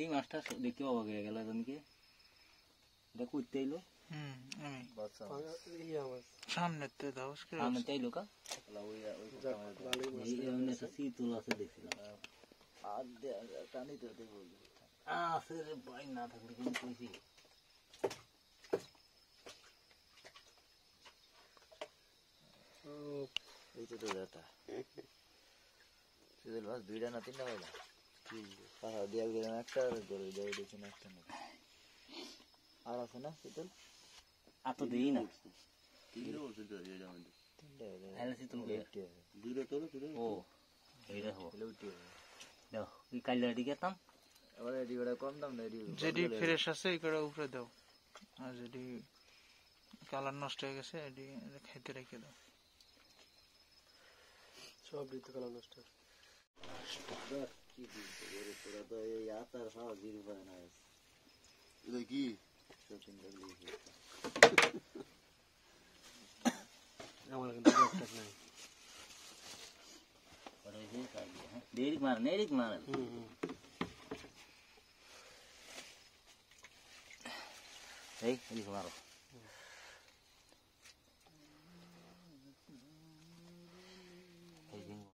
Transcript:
এই মাছটা দেখতে অবাক হয়ে গেল এজনকে এটা কইতে এলো আমি বাচ্চা সামনে তে দাও সামনে চাইলো কা ভালোই এই এমনি একটা শীতল আছে দেখছিলাম আর টানি তো দেখো আছে রে ভাই না থাকলে কিন্তু কইছি এই তো দাদা শীতল মাছ দুইটা না তিনটা পাইলা পাখা দিয়া গেলাম একটা ধরে দেয় দেখি না একটা না আর আছে না শীতল আর তো দেই না তিনটা আরে শীতল ও এই দেখো উঠে দেখো কি কাইলা দিকে তাম আবার এডি বড় কম দাম না এডি যেডি ফ্রেশ আছে এইটা উপরে দাও আর যেডি কালার নষ্ট হয়ে গেছে এডি খাইতে রেখে দাও সব দিতে কালার নষ্ট কি দিতে বড় তোরা তো এই আতার খাওয়া দিন পায় না এটা কি শপিং করলি আমার কিন্তু একটা নাই পরে যে কাজ হ্যাঁ দেরিক মার এই এদিকে মারো